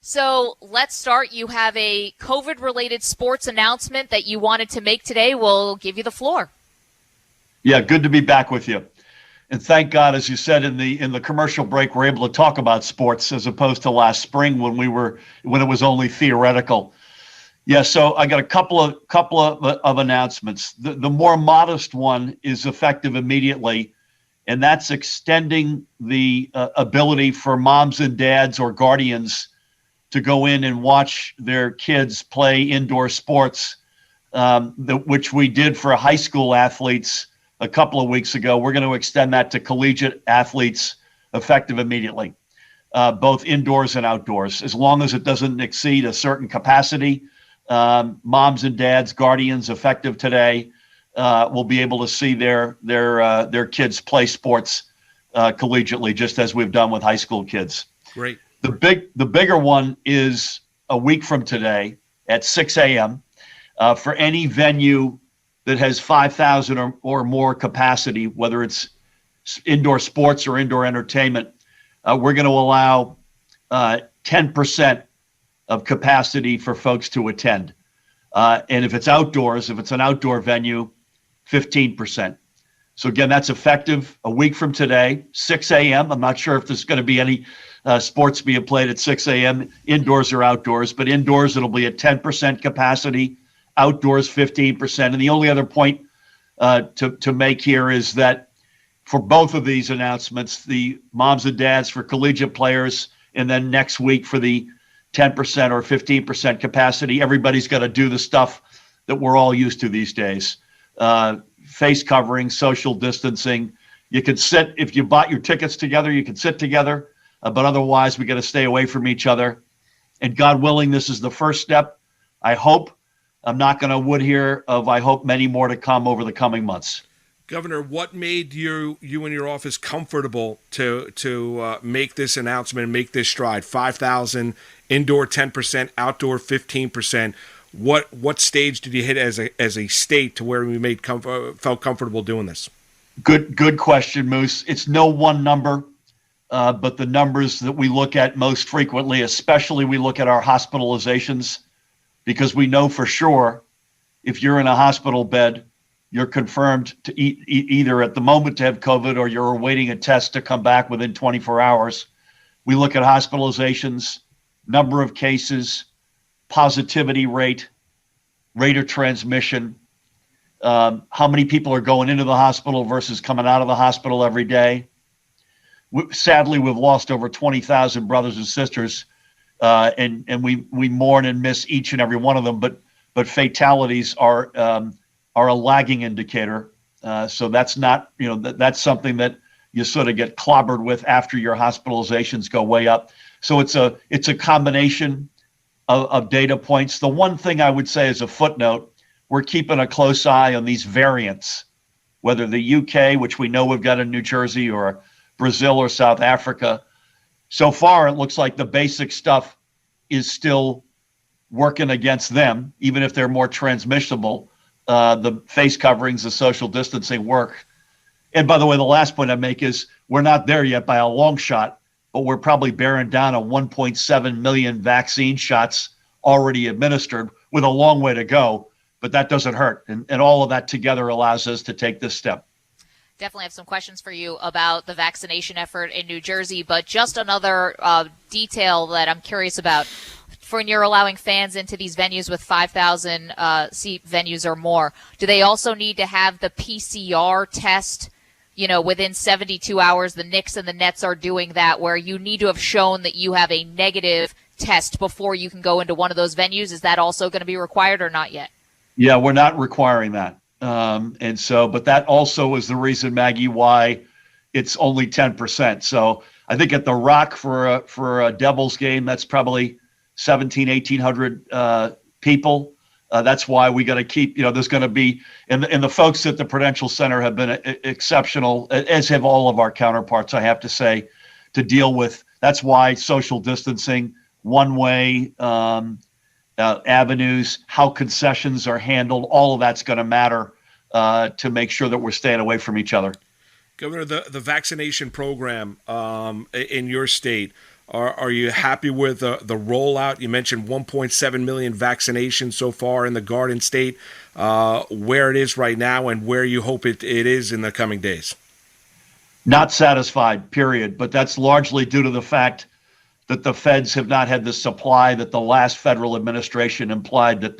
So let's start. You have a COVID-related sports announcement that you wanted to make today. We'll give you the floor. Yeah, good to be back with you. And thank God, as you said in the commercial break, we're able to talk about sports as opposed to last spring when it was only theoretical. Yeah, so I got a couple of announcements. The more modest one is effective immediately, and that's extending the ability for moms and dads or guardians to go in and watch their kids play indoor sports, which we did for high school athletes a couple of weeks ago. We're going to extend that to collegiate athletes effective immediately, both indoors and outdoors, as long as it doesn't exceed a certain capacity. Moms and dads, guardians, effective today, will be able to see their kids play sports collegiately, just as we've done with high school kids. Great. The bigger one is a week from today at 6 a.m. For any venue that has 5,000 or more capacity, whether it's indoor sports or indoor entertainment. We're going to allow 10% of capacity for folks to attend. And if it's outdoors, if it's an outdoor venue, 15%. So again, that's effective a week from today, 6 a.m. I'm not sure if there's going to be any sports being played at 6 a.m., indoors or outdoors, but indoors it'll be at 10% capacity, outdoors 15%. And the only other point to make here is that for both of these announcements, the moms and dads for collegiate players, and then next week for the 10% or 15% capacity, everybody's got to do the stuff that we're all used to these days. Face covering, social distancing. You can sit, if you bought your tickets together, you can sit together, but otherwise we got to stay away from each other. And God willing, this is the first step. I hope, I'm knocking on wood here, I hope many more to come over the coming months. Governor, what made you and your office comfortable to make this announcement and make this stride? 5,000, indoor 10%, outdoor 15%. What stage did you hit as a state to where we felt comfortable doing this? Good question, Moose. It's no one number, but the numbers that we look at most frequently, especially we look at our hospitalizations, because we know for sure if you're in a hospital bed, you're confirmed to either at the moment to have COVID or you're awaiting a test to come back within 24 hours. We look at hospitalizations, number of cases, positivity rate of transmission, how many people are going into the hospital versus coming out of the hospital every day. Sadly, we've lost over 20,000 brothers and sisters, and we mourn and miss each and every one of them. But fatalities are a lagging indicator. So that's not, that's something that you sort of get clobbered with after your hospitalizations go way up. So it's a combination of data points. The one thing I would say as a footnote, we're keeping a close eye on these variants, whether the UK, which we know we've got in New Jersey, or Brazil or South Africa. So far, it looks like the basic stuff is still working against them, even if they're more transmissible. The face coverings, the social distancing work. And by the way, the last point I make is we're not there yet by a long shot, but we're probably bearing down on 1.7 million vaccine shots already administered with a long way to go, but that doesn't hurt. And all of that together allows us to take this step. Definitely have some questions for you about the vaccination effort in New Jersey, but just another detail that I'm curious about. For when you're allowing fans into these venues with 5,000 seat venues or more, do they also need to have the PCR test, within 72 hours? The Knicks and the Nets are doing that, where you need to have shown that you have a negative test before you can go into one of those venues. Is that also going to be required or not yet? Yeah, we're not requiring that. But that also is the reason, Maggie, why it's only 10%. So I think at the Rock for a Devils game, that's probably 1,800 people. That's why we got to keep, there's going to be, and the folks at the Prudential Center have been exceptional, as have all of our counterparts, I have to say, to deal with. That's why social distancing, one-way avenues, how concessions are handled, all of that's going to matter to make sure that we're staying away from each other. Governor, the vaccination program in your state, Are you happy with the rollout? You mentioned 1.7 million vaccinations so far in the Garden State. Where it is right now and where you hope it is in the coming days? Not satisfied, period. But that's largely due to the fact that the feds have not had the supply that the last federal administration implied that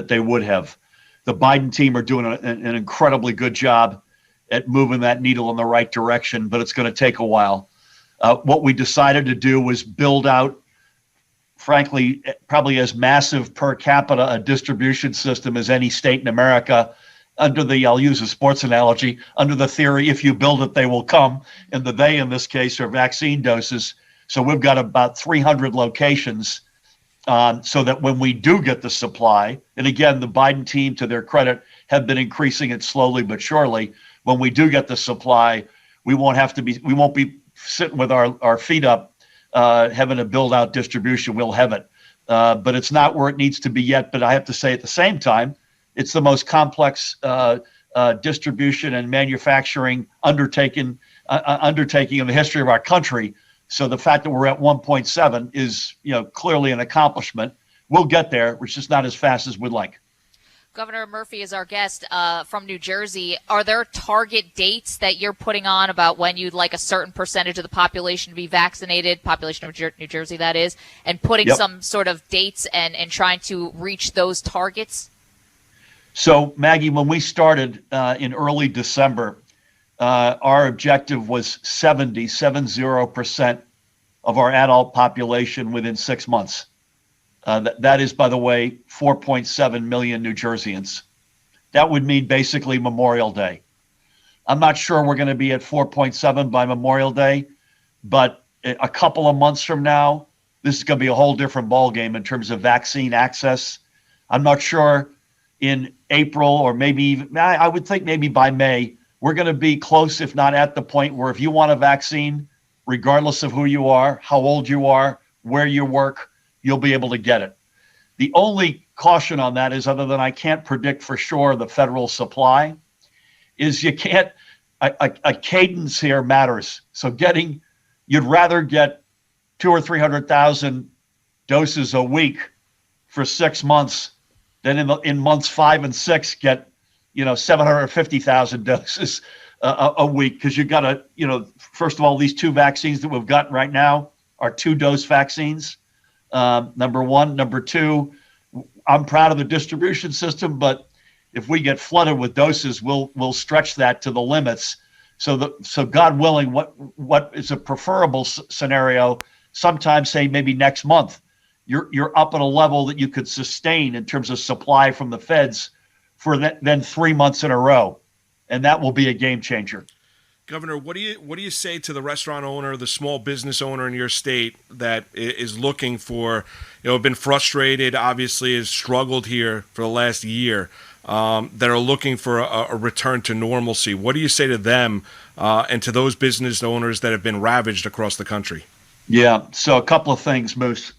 they would have. The Biden team are doing an incredibly good job at moving that needle in the right direction, but it's going to take a while. What we decided to do was build out, frankly, probably as massive per capita a distribution system as any state in America under the, I'll use a sports analogy, under the theory, if you build it, they will come. And the they in this case are vaccine doses. So we've got about 300 locations so that when we do get the supply, and again, the Biden team, to their credit, have been increasing it slowly but surely. When we do get the supply, we won't be sitting with our feet up, having to build out distribution. We'll have it. But it's not where it needs to be yet. But I have to say at the same time, it's the most complex distribution and manufacturing undertaking in the history of our country. So the fact that we're at 1.7 is, clearly an accomplishment. We'll get there, which is not as fast as we'd like. Governor Murphy is our guest from New Jersey. Are there target dates that you're putting on about when you'd like a certain percentage of the population to be vaccinated, population of New Jersey, that is, and putting some sort of dates and trying to reach those targets? So, Maggie, when we started in early December, our objective was 70% of our adult population within 6 months. That is, by the way, 4.7 million New Jerseyans. That would mean basically Memorial Day. I'm not sure we're going to be at 4.7 by Memorial Day, but a couple of months from now, this is going to be a whole different ballgame in terms of vaccine access. I'm not sure in April or maybe even, I would think maybe by May, we're going to be close, if not at the point where if you want a vaccine, regardless of who you are, how old you are, where you work, you'll be able to get it. The only caution on that is, other than I can't predict for sure the federal supply, is you can't, a cadence here matters. So you'd rather get 200,000 or 300,000 doses a week for 6 months than in months 5 and 6 get 750,000 doses a week, because you've got to, first of all, these two vaccines that we've got right now are 2-dose vaccines. Number one. Number two, I'm proud of the distribution system, but if we get flooded with doses, we'll stretch that to the limits. So God willing, what is a preferable scenario? Sometimes say maybe next month, you're up at a level that you could sustain in terms of supply from the feds for then 3 months in a row, and that will be a game changer. Governor, what do you say to the restaurant owner, the small business owner in your state that is looking for, been frustrated, obviously has struggled here for the last year, that are looking for a return to normalcy? What do you say to them and to those business owners that have been ravaged across the country? Yeah, so a couple of things, Moose.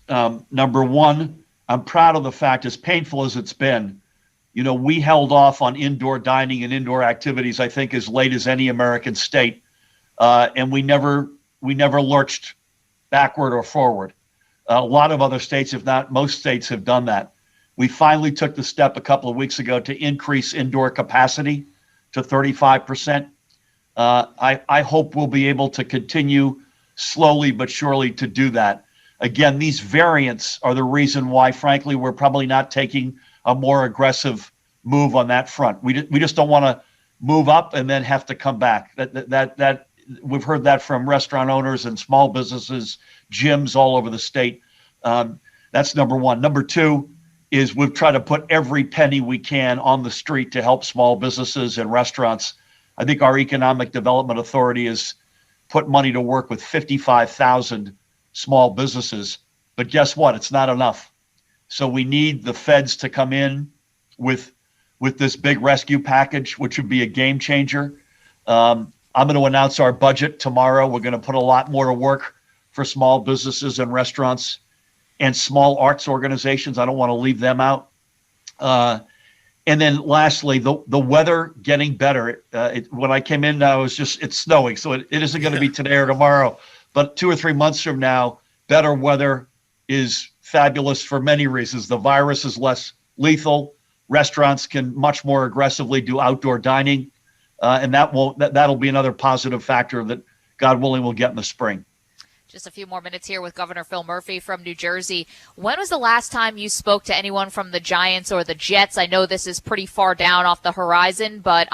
Number one, I'm proud of the fact, as painful as it's been, we held off on indoor dining and indoor activities, I think, as late as any American state, and we never lurched backward or forward. A lot of other states, if not most states, have done that. We finally took the step a couple of weeks ago to increase indoor capacity to 35%. I hope we'll be able to continue slowly but surely to do that. Again, these variants are the reason why, frankly, we're probably not taking a more aggressive move on that front. We just don't want to move up and then have to come back. That we've heard that from restaurant owners and small businesses, gyms all over the state. That's number one. Number two is we've tried to put every penny we can on the street to help small businesses and restaurants. I think our Economic Development Authority has put money to work with 55,000 small businesses. But guess what? It's not enough. So we need the feds to come in with this big rescue package, which would be a game changer. I'm going to announce our budget tomorrow. We're going to put a lot more to work for small businesses and restaurants and small arts organizations. I don't want to leave them out. And then lastly, the weather getting better. When I came in now, it's snowing. So it isn't going to be today or tomorrow, but 2 or 3 months from now, better weather is fabulous for many reasons. The virus is less lethal. Restaurants can much more aggressively do outdoor dining, and that'll be another positive factor that, God willing, we'll get in the spring. Just a few more minutes here with Governor Phil Murphy from New Jersey. When was the last time you spoke to anyone from the Giants or the Jets? I know this is pretty far down off the horizon, but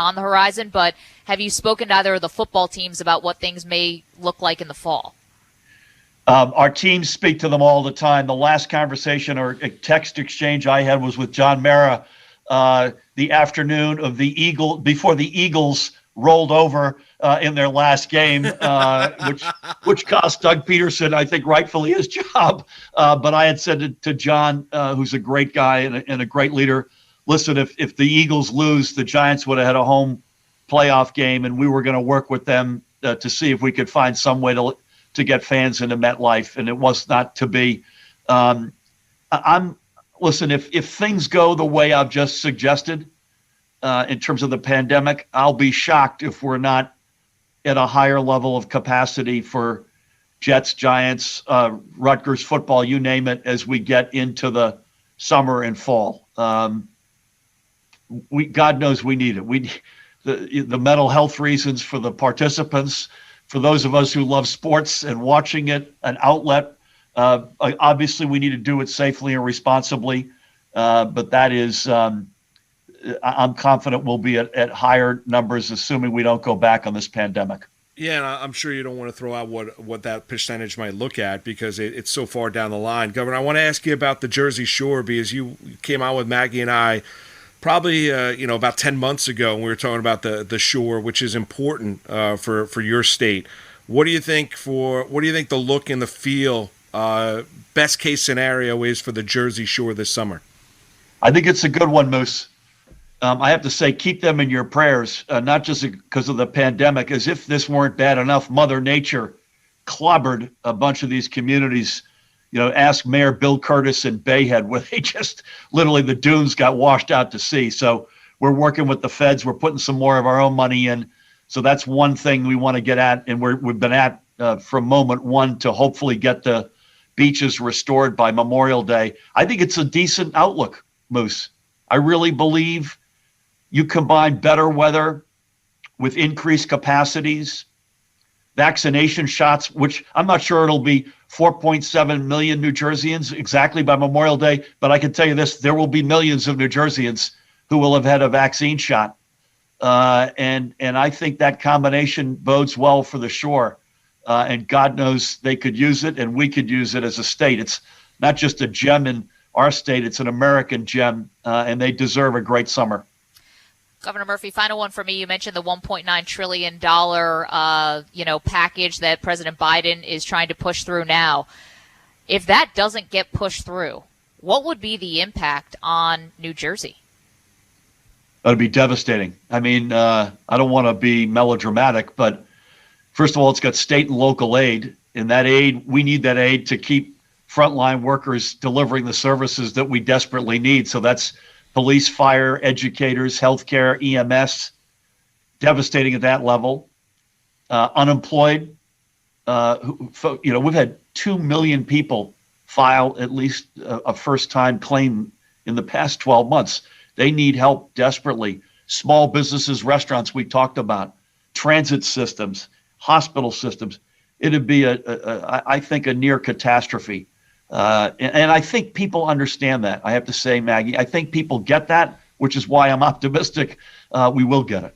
have you spoken to either of the football teams about what things may look like in the fall? Our teams speak to them all the time. The last conversation or text exchange I had was with John Mara the afternoon of before the Eagles rolled over in their last game, which cost Doug Peterson, I think, rightfully his job. But I had said to John, who's a great guy and a great leader, listen, if the Eagles lose, the Giants would have had a home playoff game, and we were going to work with them to see if we could find some way to get fans into MetLife, and it was not to be. Listen, if things go the way I've just suggested, in terms of the pandemic, I'll be shocked if we're not at a higher level of capacity for Jets, Giants, Rutgers football, you name it, as we get into the summer and fall. God knows we need it. We the mental health reasons for the participants, for those of us who love sports and watching it, an outlet. Obviously, we need to do it safely and responsibly, but that is. I'm confident we'll be at higher numbers, assuming we don't go back on this pandemic. Yeah, and I'm sure you don't want to throw out what that percentage might look at because it's so far down the line. Governor, I want to ask you about the Jersey Shore because you came out with Maggie and I probably about 10 months ago, and we were talking about the shore, which is important for your state. What do you think the look and the feel, best case scenario is for the Jersey Shore this summer? I think it's a good one, Moose. I have to say, keep them in your prayers, not just because of the pandemic. As if this weren't bad enough, Mother Nature clobbered a bunch of these communities. Ask Mayor Bill Curtis in Bayhead, where they just literally the dunes got washed out to sea. So we're working with the feds. We're putting some more of our own money in. So that's one thing we want to get at, and we've been at from moment one to hopefully get the beaches restored by Memorial Day. I think it's a decent outlook, Moose. I really believe you combine better weather with increased capacities, vaccination shots, which I'm not sure it'll be 4.7 million New Jerseyans exactly by Memorial Day, but I can tell you this, there will be millions of New Jerseyans who will have had a vaccine shot. And I think that combination bodes well for the shore. And God knows they could use it and we could use it as a state. It's not just a gem in our state, it's an American gem, and they deserve a great summer. Governor Murphy, final one for me. You mentioned the $1.9 trillion, package that President Biden is trying to push through now. If that doesn't get pushed through, what would be the impact on New Jersey? That'd be devastating. I mean, I don't want to be melodramatic, but first of all, it's got state and local aid. And that aid, we need that aid to keep frontline workers delivering the services that we desperately need. So that's police, fire, educators, healthcare, EMS, devastating at that level. Unemployed, we've had 2 million people file at least a first-time claim in the past 12 months. They need help desperately. Small businesses, restaurants we talked about, transit systems, hospital systems. It'd be, I think, a near catastrophe. And I think people understand that. I have to say, Maggie, I think people get that, which is why I'm optimistic we will get it.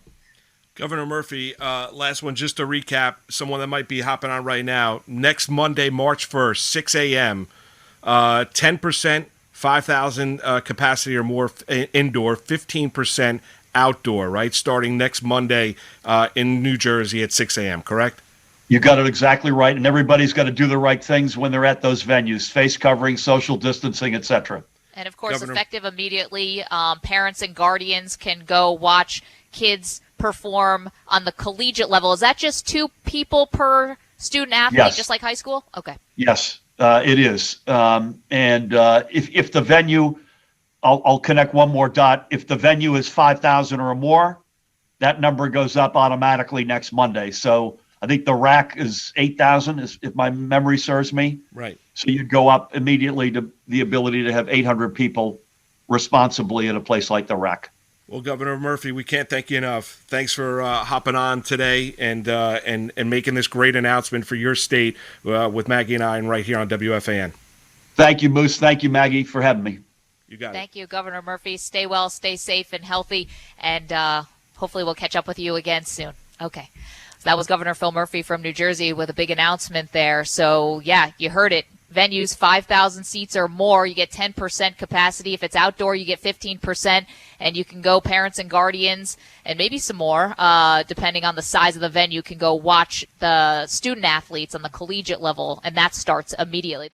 Governor Murphy, last one, just to recap, someone that might be hopping on right now. Next Monday, March 1st, 6 a.m., 10%, 5,000 capacity or more indoor, 15% outdoor, right? Starting next Monday in New Jersey at 6 a.m., correct? You got it exactly right, and everybody's got to do the right things when they're at those venues: face covering, social distancing, etc. And of course, effective immediately. Parents and guardians can go watch kids perform on the collegiate level. Is that just 2 people per student athlete, yes, just like high school? Okay. Yes, it is. If the venue, I'll connect one more dot. If the venue is 5,000 or more, that number goes up automatically next Monday. So I think the rack is 8,000, if my memory serves me. Right. So you'd go up immediately to the ability to have 800 people responsibly at a place like the rack. Well, Governor Murphy, we can't thank you enough. Thanks for hopping on today and making this great announcement for your state with Maggie and I, and right here on WFAN. Thank you, Moose. Thank you, Maggie, for having me. You got it. Thank you, Governor Murphy. Stay well, stay safe and healthy, and hopefully we'll catch up with you again soon. Okay. So that was Governor Phil Murphy from New Jersey with a big announcement there. So, yeah, you heard it. Venues, 5,000 seats or more, you get 10% capacity. If it's outdoor, you get 15%, and you can go, parents and guardians, and maybe some more, depending on the size of the venue, can go watch the student athletes on the collegiate level, and that starts immediately.